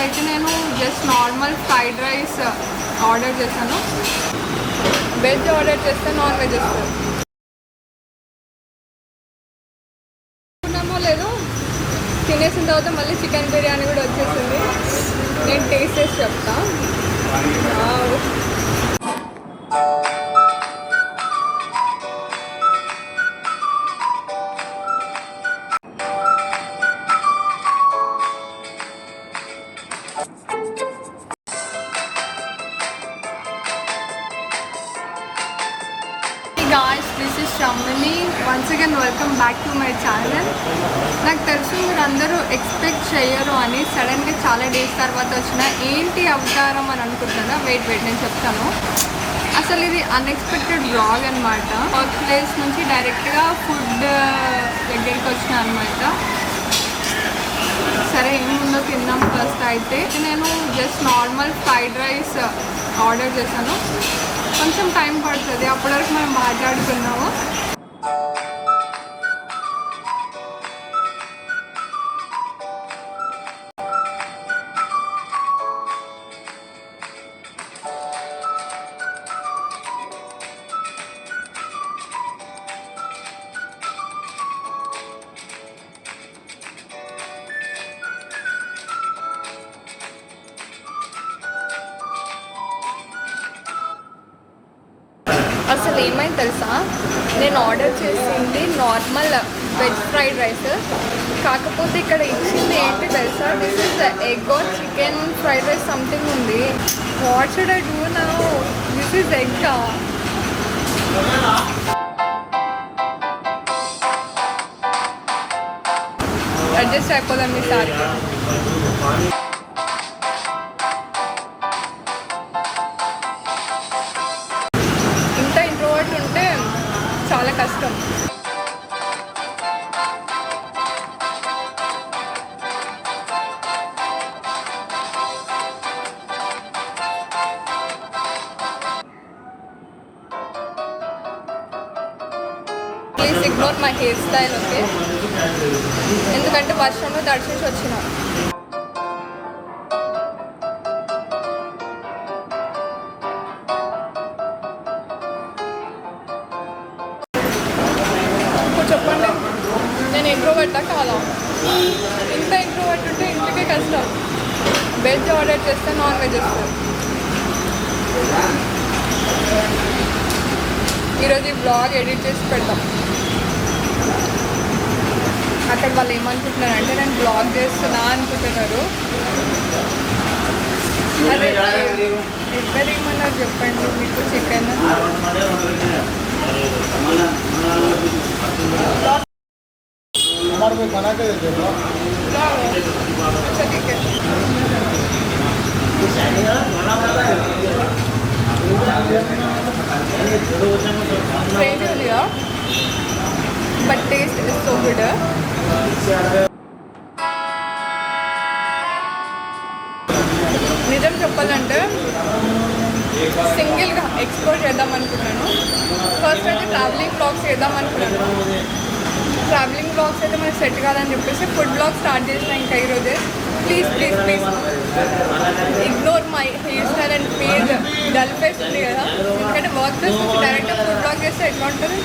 అయితే నేను just normal fried rice order చేశాను. వెజ్ ఆర్డర్ చేస్తే నాన్ వెజ్ వస్తుంది. అనుకున్నామో లేదో తినేసిన తర్వాత మళ్ళీ చికెన్ బిర్యానీ కూడా వచ్చేసింది. నేను టేస్ట్ చేసి చెప్తా. Guys, this is Shamini. Once again welcome back to my channel. నాకు తెలుసు మీరు అందరూ ఎక్స్పెక్ట్ చేయరు అని సడన్గా చాలా డేస్ తర్వాత వచ్చిన ఏంటి అవతారం అని అనుకుంటున్నా. వెయిట్ నేను చెప్తాను. అసలు ఇది అన్ఎక్స్పెక్టెడ్ వ్లాగ్ అనమాట. వర్క్ ప్లేస్ నుంచి డైరెక్ట్గా ఫుడ్ దగ్గరికి వచ్చిన అనమాట. సరే ఏముందో తిందాం. ఫస్ట్ అయితే నేను just normal fried rice order చేశాను. కొంచెం టైం పడుతుంది, అప్పటి వరకు మనం మాట్లాడుకున్నాము. అసలు ఏమైంది తెలుసా, నేను ఆర్డర్ చేసింది నార్మల్ వెజ్ ఫ్రైడ్ రైస్. కాకపోతే ఇక్కడ ఇచ్చింది ఏంటి తెలుసా, this is egg or chicken fried rice something ఉంది. What should I do now? This is egg. Adjust అయిపోదాం ఈసారి. ఉంటే చాలా కష్టం. Please ignore my hairstyle, okay? ఎందుకంటే వర్షంలో దర్శించి వచ్చిన. చెప్పండి, నేను ఇంట్రోవర్టా కాదా? ఇంత ఇంట్రోవర్ట్ ఉంటే ఇంటికే కష్టం. వెజ్ ఆర్డర్ చేస్తే నాన్ వెజ్ వస్తుంది. ఈరోజు ఈ బ్లాగ్ ఎడిట్ చేసి పెడతాం. అక్కడ వాళ్ళు ఏమనుకుంటున్నారు అంటే నేను బ్లాగ్ చేస్తున్నా అనుకుంటున్నారు. అదే ఎక్కడ ఏమన్నారు చెప్పండి. మీకు చికెన్ बना के दे दो। अच्छा ठीक है। But taste is so good. నిజం చెప్పాలంటే సింగిల్గా ఎక్స్ప్లోర్ చేద్దాం అనుకున్నాను. ఫస్ట్ అయితే ట్రావెలింగ్ బ్లాగ్స్ చేద్దాం అనుకున్నాను. ట్రావెలింగ్ బ్లాగ్స్ అయితే మనకి సెట్ కాదని చెప్పేసి ఫుడ్ బ్లాగ్ స్టార్ట్ చేసిన. ఇంకా ఈరోజే please ignore my hair style and face dull face ఉంది కదా. ఎందుకంటే వర్క్ ప్లేస్ నుంచి డైరెక్ట్గా ఫుడ్ బ్లాగ్ చేస్తే ఎట్లా ఉంటుంది?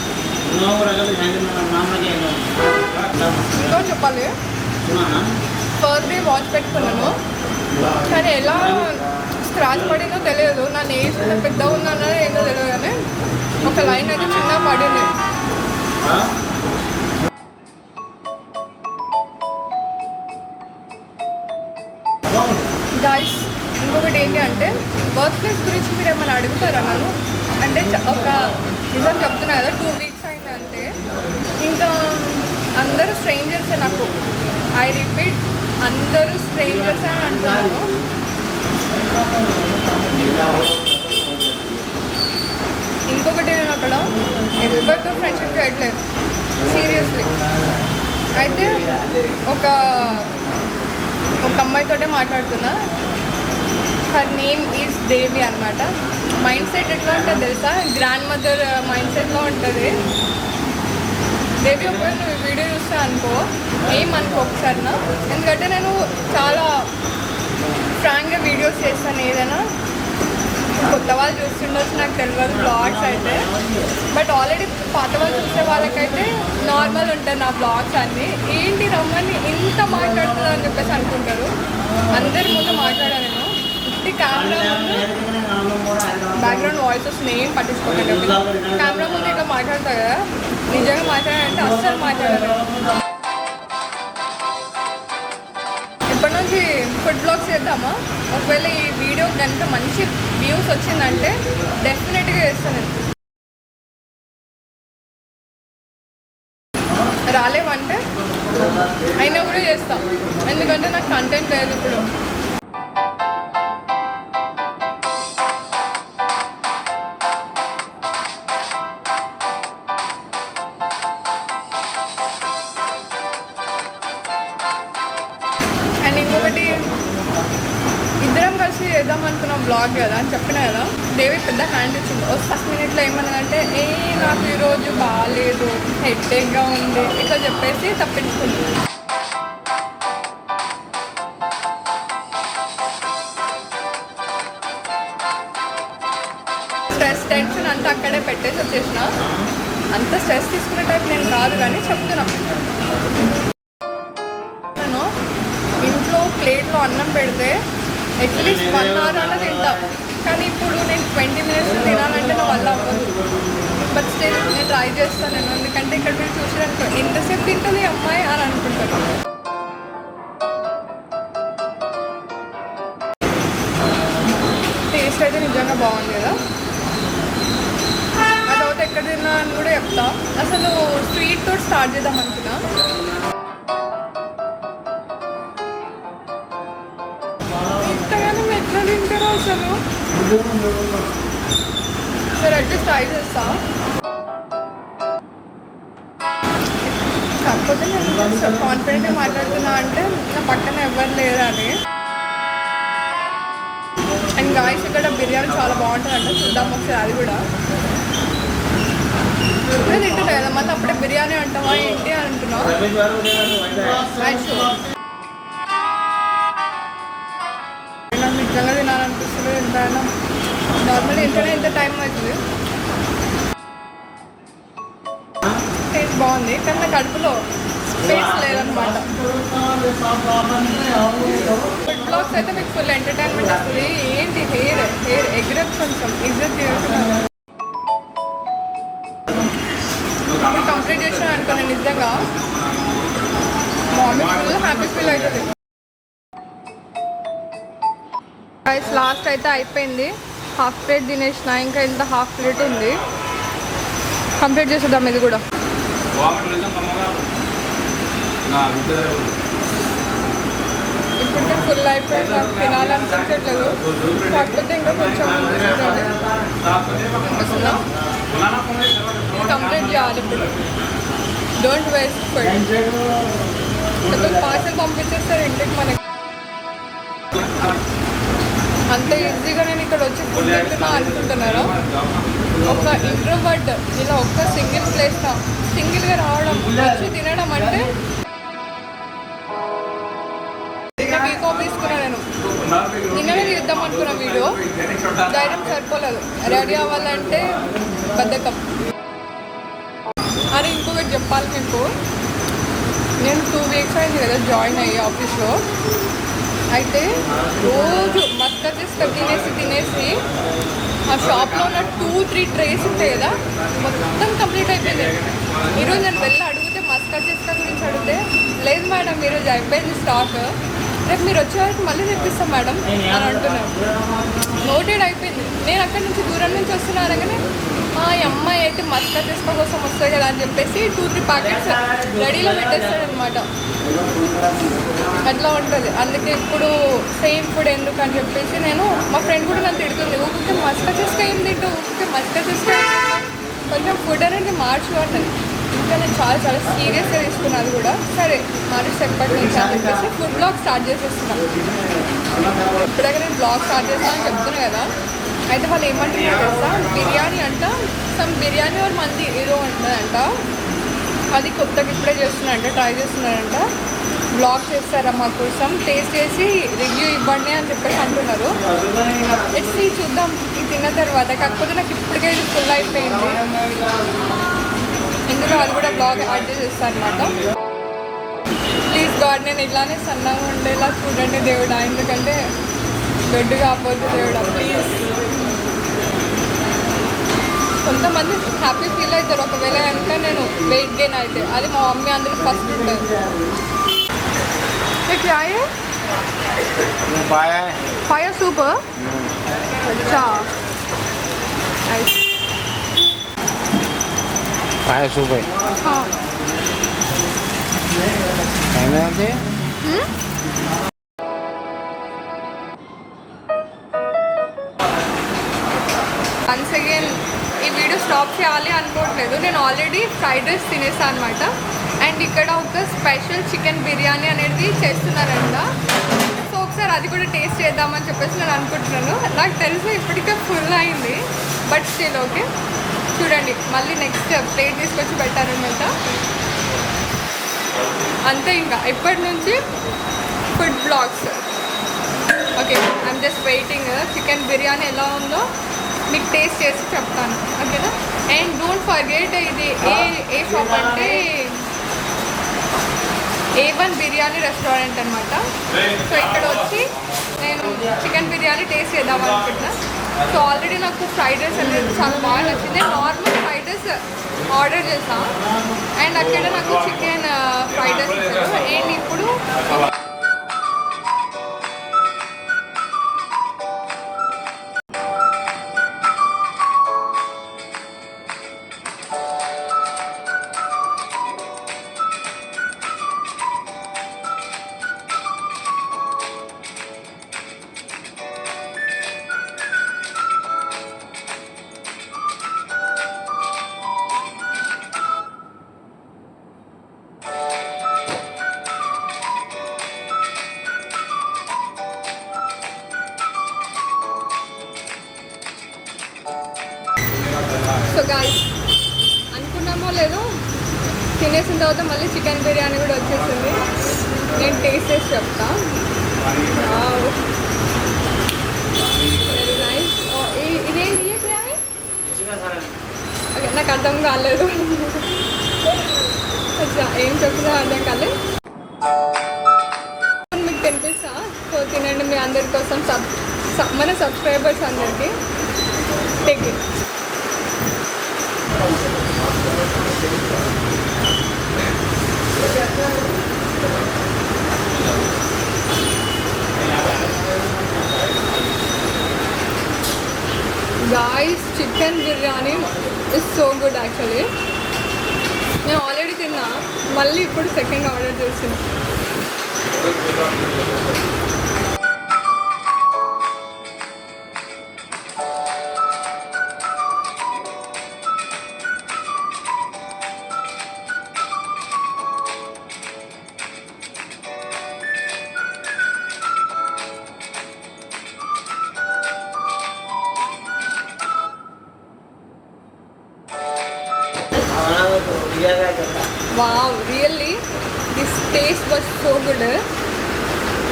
ఇంకో చెప్పాలి, ఫస్ట్ డే వాచ్ పెట్టుకున్నాను కానీ ఎలా స్క్రాచ్ పడిందో తెలియదు. నా నెయిల్స్ పెద్దగా ఉందన్నది ఏంటో తెలియదు కానీ ఒక లైన్ అయితే చిన్నగా పడింది. గాయ్స్, ఇంకొకటి ఏంటి అంటే వర్క్ ప్లేస్ గురించి మీరు ఏమైనా అడుగుతారా నన్ను? అంటే ఒక నిజం చెప్తున్నా కదా, 2 వీక్స్ అయింది అంతే. ఇంకా అందరూ స్ట్రేంజర్సే నాకు. ఐ రిపీట్, అందరూ స్ట్రేంజర్స్ అని అంటున్నారు. ఇంకొకటి నేను అక్కడ ఎవరితో ఫ్రెండ్షిప్ చేయట్లేదు సీరియస్లీ. అయితే ఒక అమ్మాయితోటే మాట్లాడుతున్నా. హర్ నేమ్ ఈజ్ దేవి అనమాట. మైండ్ సెట్ ఎట్లా ఉంటుంది తెలుసా, గ్రాండ్ మదర్ మైండ్ సెట్లో ఉంటుంది. దేవి ఒకవేళ నువ్వు వీడియో చూస్తా అనుకో, ఏమనుకో ఒకసారి నా. ఎందుకంటే నేను చాలా నేను ఏదైనా కొత్త వాళ్ళు చూస్తుండొచ్చు, నాకు తెలియదు బ్లాగ్స్ అయితే. బట్ ఆల్రెడీ పాత వాళ్ళు చూసే వాళ్ళకైతే నార్మల్ ఉంటుంది నా బ్లాగ్స్ అన్నీ. ఏంటి రమ్మని ఇంత మాట్లాడుతుందా అని చెప్పేసి అనుకుంటారు. అందరి ముందు మాట్లాడాను నేను. ఇంటి కెమెరా ముందు బ్యాక్గ్రౌండ్ వాయిసెస్ నేను పట్టించుకోకండి. కెమెరా ముందు ఇట్లా మాట్లాడతా కదా, నిజంగా మాట్లాడాలంటే అస్సలు మాట్లాడాలి. ఇప్పటి నుంచి ఫుడ్ బ్లాగ్స్ చేద్దామా? ఒకవేళ ఈ వీడియో కనుక మంచి వ్యూస్ వచ్చిందంటే డెఫినెట్గా చేస్తాను. రాలేవంటే అయినా కూడా చేస్తాం, ఎందుకంటే నాకు కంటెంట్ లేదు ఇప్పుడు. అండ్ ఇంకొకటి, ఇద్దరం కలిసి చేద్దాం అనుకున్న బ్లాగ్ కదా అని చెప్పిన కదా, దేవి పెద్ద హ్యాండ్ ఇచ్చింది. ఫస్ట్ మినిట్లో ఏమన్నదంటే నాకు ఈరోజు బాగాలేదు, హెడ్ఏక్గా ఉంది ఇట్లా చెప్పేసి తప్పించుకుంది. స్ట్రెస్ టెన్షన్ అంతా అక్కడే పెట్టేసి వచ్చేసిన. అంత స్ట్రెస్ తీసుకునే టైప్ నేను కాదు, కానీ చెప్తున్నా. నేను ఇంట్లో ప్లేట్లో అన్నం పెడితే అట్లీస్ట్ 1 hour అన్న తింటా, కానీ ఇప్పుడు నేను 20 minutes తినాలంటే నా వల్ల అవ్వదు. బట్ స్టిల్ నేను ట్రై చేస్తాను నేను, ఎందుకంటే ఇక్కడ మీరు చూసారనుకో ఎంతసేపు తింటుంది అమ్మాయి అని అనుకుంటాను. టేస్ట్ అయితే నిజంగా బాగుంది కదా. ఆ తర్వాత ఎక్కడ తిన్నా అని కూడా చెప్తా. అసలు స్వీట్ తోటి స్టార్ట్ చేద్దాం అనుకున్నా. ఎట్లా తింటారో అసలు. సరే అట్లీస్ట్ ట్రై చేస్తా. కాకపోతే నేను కాన్ఫిడెంట్గా మాట్లాడుతున్నా అంటే నా పక్కన ఎవరు లేరు అని. అండ్ గాయస్ ఇక్కడ బిర్యానీ చాలా బాగుంటుంది అంటే చూద్దాం ఒకసారి అది కూడా. ఇప్పుడే తింటున్నా కదా, మళ్ళీ అప్పుడే బిర్యానీ అంటావా ఏంటి అని అంటున్నావు. నాకు నిజంగా తినాలనిపిస్తుంది. ఎంతైనా నార్మల్ ఇంట్లోనే ఎంత టైం అవుతుంది. టేస్ట్ బాగుంది, కానీ నా కడుపులో స్పేస్ లేదనమాట. ఫుడ్ బ్లాగ్స్ అయితే మీకు ఫుల్ ఎంటర్టైన్మెంట్ వస్తుంది. ఏంటి హెయిర్ ఎగ్రెట్ కొంచెం ఇజ్జత్ తీరుతున్నాను. కంప్లీట్ చేసిన అనుకోండి, నిజంగా మార్నింగ్ ఫుల్ హ్యాపీ ఫీల్ అవుతుంది. లాస్ట్ అయితే అయిపోయింది. హాఫ్ ప్లేట్ తినేసిన, ఇంకా ఇంత హాఫ్ ప్లేట్ ఉంది. కంప్లీట్ చేసేద్దాం ఇది కూడా. ఇప్పుడే ఫుల్ అయిపోయింది, నాకు తినాలనిపించట్లేదు. కాకపోతే ఇంకా కొంచెం కంప్లీట్ చేయాలి ఇప్పుడు. Don't waste food. ఇప్పుడు పార్సల్ పంపించేస్తారు ఇంటికి మనకి. అంత ఈజీగా నేను ఇక్కడ వచ్చి ఫుడ్ తింటున్నా అనుకుంటున్నాను. ఒక ఇంట్రోవర్ట్ ఇలా ఒక్క సింగిల్గా రావడం, వచ్చి తినడం అంటే వీక్ ఆఫ్ తీసుకున్నా. నేను నిన్ననే తీద్దాం అనుకున్న వీడియో, ధైర్యం సరిపోలేదు. రెడీ అవ్వాలంటే బద్ధకం. అరే ఇంకొకటి చెప్పాలి మీకు, నేను 2 weeks అయింది కదా జాయిన్ అయ్యి ఆఫీస్లో. అయితే రోజు మస్కా చేస్తా తినేసి ఆ షాప్లో ఉన్న 2-3 ట్రేస్ ఉంటాయి కదా, మొత్తం కంప్లీట్ అయిపోయింది. ఈరోజు నేను వెళ్ళి అడిగితే మస్కా చేస్తా గురించి అడిగితే, లేదు మేడం ఈరోజు అయిపోయింది స్టాక్, రేపు మీరు వచ్చే వరకు మళ్ళీ తెప్పిస్తాం మేడం అని అంటున్నారు. నోటెడ్ అయిపోయింది. నేను అక్కడి నుంచి దూరం నుంచి వస్తున్నా అనగానే ఈ అమ్మాయి అయితే మస్కా చేస్తా కోసం వస్తాయి కదా అని చెప్పేసి 2-3 ప్యాకెట్స్ రెడీలో పెట్టేస్తాడనమాట. అట్లా ఉంటుంది. అందుకే ఇప్పుడు సేమ్ ఫుడ్ ఎందుకు అని చెప్పేసి నేను, మా ఫ్రెండ్ కూడా నన్ను తిడుతుంది, ఊరికే మస్కా చేస్తా ఏం తింటూ, ఊరికే మస్కా చేస్తా కొంచెం ఫుడ్ అనేది మార్చు అంటుంది. ఇంకా నేను చాలా సీరియస్గా తీసుకున్నాను. అది కూడా సరే మార్చి ఎప్పటి నుంచి అని చెప్పేసి ఫుడ్ బ్లాగ్ స్టార్ట్ చేసేస్తున్నాను. ఇప్పుడైతే నేను బ్లాగ్ స్టార్ట్ చేస్తానని చెప్తున్నాను కదా. అయితే వాళ్ళు ఏమంటున్నారు తెలుసా, బిర్యానీ అంట, సమ్ బిర్యానీ ఆర్ మంది ఏదో ఉంటుందంట. అది కొత్తగా ఇప్పుడే చేస్తున్నారంట, ట్రై చేస్తున్నారంట. బ్లాగ్ చేస్తారా మా కోసం, టేస్ట్ చేసి రివ్యూ ఇవ్వండి అని చెప్పేసి అంటున్నారు. ఎట్స్ చూద్దాం ఇది తిన్న తర్వాత. కాకపోతే నాకు ఇప్పటికే ఇది ఫుల్ అయిపోయింది. ఇందులో అది కూడా బ్లాగ్ యాడ్ చేసేస్తాను అనమాట. ప్లీజ్ గాడ్ నేను ఇట్లానే సన్నగా ఉండేలా చూడండి దేవుడా, ఎందుకంటే బెడ్ కాకపోతే దేవుడా ప్లీజ్. కొంతమంది హ్యాపీ ఫీల్ అవుతారు ఒకవేళ కనుక నేను వెయిట్ గెయిన్ అయితే. అది మా మమ్మీ అందరూ ఫస్ట్ ఉంటుంది. क्या है? पाया सूप. अच्छा पाया सूप है. हाँ. వన్స్ అగైన్ ఈ వీడియో స్టాప్ చేయాలి అనుకోవట్లేదు. నేను ఆల్రెడీ ఫ్రైడ్ రైస్ తినేసాను అనమాట. అండ్ ఇక్కడ ఒక స్పెషల్ చికెన్ బిర్యానీ అనేది చేస్తున్నారంట. సో ఒకసారి అది కూడా టేస్ట్ చేద్దామని చెప్పేసి నేను అనుకుంటున్నాను. నాకు తెలిసి ఇప్పటికే ఫుల్ అయింది, బట్ స్టిల్ ఓకే. చూడండి మళ్ళీ నెక్స్ట్ ప్లేట్ తీసుకొచ్చి పెట్టారనమాట. అంతే, ఇంకా ఇప్పటి నుంచి food blogs. Okay, I'm just waiting. Chicken biryani ఎలా ఉందో మీకు టేస్ట్ చేసి చెప్తాను, ఓకేనా? అండ్ డోంట్ ఫర్గెట్ ఇది ఏ షాప్ అంటే A1 బిర్యానీ రెస్టారెంట్ అనమాట. సో ఇక్కడ వచ్చి నేను చికెన్ బిర్యానీ టేస్ట్ చేద్దాం అనుకుంటున్నా. సో ఆల్రెడీ నాకు ఫ్రైడ్ రైస్ అనేది చాలా బాగా నచ్చింది. నార్మల్ ఫ్రైడ్ రైస్ ఆర్డర్ చేసాను అండ్ అక్కడ నాకు చికెన్ ఫ్రైడ్ రైస్ ఇచ్చారు. అండ్ ఇప్పుడు సో గాయ్స్ అనుకున్నామో లేదో తినేసిన తర్వాత మళ్ళీ చికెన్ బిర్యానీ కూడా వచ్చేసింది. నేను టేస్ట్ చేసి చెప్తా. Very nice. ఇదేంటి బిర్యానీ? ఓకే, నాకు అర్థం కాలేదు. ఏం చెప్తున్నా అర్థం కాలేదు. మీకు తినిపిస్తా. సో తినండి మీ అందరి కోసం, మన సబ్స్క్రైబర్స్ అందరికీ. Take it. Guys, chicken biryani is so good actually. నేను ఆల్రెడీ తిన్నా, మళ్ళీ ఇప్పుడు సెకండ్ ఆర్డర్ చేస్తున్నా. Wow, really this taste was so good.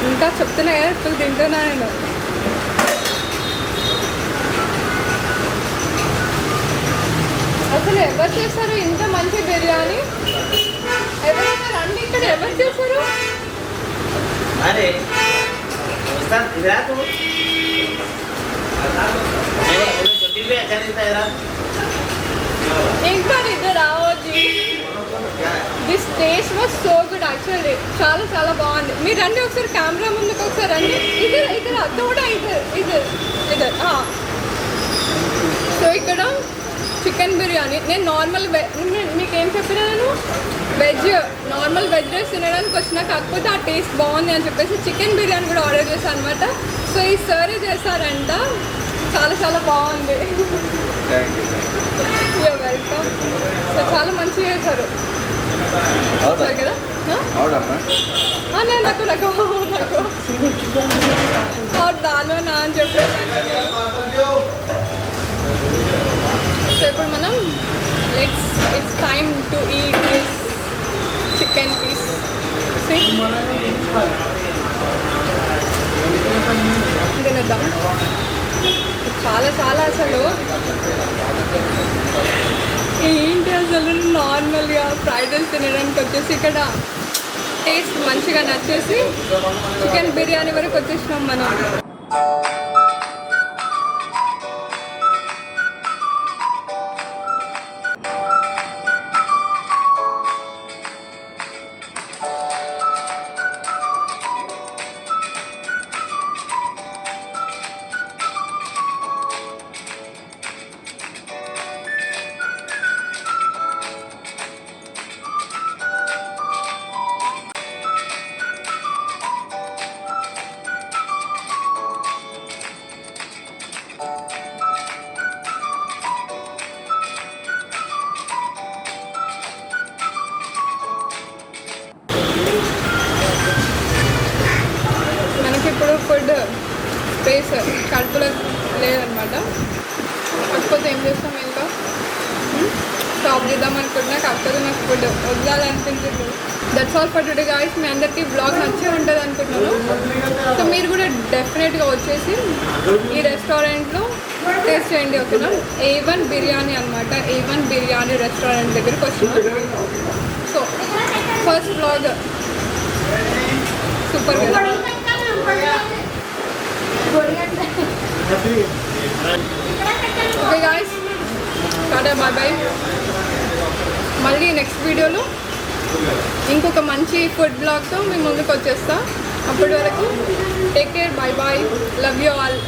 ఇంకా చెప్తున్నా కదా, ఇప్పుడు తింటున్నా నేను. అసలు ఎవరు చేస్తారు ఇంత మంచి బిర్యానీ? ఎవరైనా రండి, ఇక్కడ ఎవరు చేస్తారు? ఇంకా ఇద్దరు రావద్దు. This taste was so good actually. చాలా చాలా బాగుంది. మీరు రండి ఒకసారి, కెమెరా ముందుకు ఒకసారి రండి. ఇద్దరు తోడా ఇద్దరు. సో ఇక్కడ చికెన్ బిర్యానీ నేను నార్మల్ మీకేం చెప్పినా, నేను నార్మల్ వెజ్ రైస్ తినడానికి వచ్చినా, కాకపోతే ఆ టేస్ట్ బాగుంది అని చెప్పేసి చికెన్ బిర్యానీ కూడా ఆర్డర్ చేశాను అనమాట. సో ఈ సర్వ్ చేశారంట, చాలా చాలా బాగుంది. వెల్కమ్. సో చాలా మంచిగా చేశారు కదా. నాకు దానిలో నా అని చెప్పేసి. సో ఇప్పుడు మనం it's time to eat this chicken piece తినేద్దాం. చాలా చాలా అసలు ఏంటి అసలు నార్మల్గా ఫ్రైడ్ రైస్ తినడానికి వచ్చేసి ఇక్కడ టేస్ట్ మంచిగా నచ్చేసి చికెన్ బిర్యానీ వరకు వచ్చేసినాం మనం. ఇప్పుడు ఫుడ్ స్పేస్ కడుపులో లేదనమాట. కాకపోతే ఏం చేస్తాం, ఇంకా స్టాప్ చేద్దాం అనుకుంటున్నా. కాకపోతే నాకు ఫుడ్ వదలాలనిపించింది. That's all for today guys. మీ అందరికీ బ్లాగ్ నచ్చే ఉంటుంది అనుకుంటున్నాను. సో మీరు కూడా డెఫినెట్గా వచ్చేసి ఈ రెస్టారెంట్లో టేస్ట్ చేయండి, ఓకేనా? A1 బిర్యానీ అనమాట. A1 బిర్యానీ రెస్టారెంట్ దగ్గరికి వచ్చినాం. సో ఫస్ట్ బ్లాగ్ సూపర్ కదా. Okay guys, tata bye bye. మళ్ళీ నెక్స్ట్ వీడియోలో ఇంకొక మంచి ఫుడ్ బ్లాగ్తో మీ ముందుకు వచ్చేస్తా. అప్పటి వరకు take care, bye bye, love you all.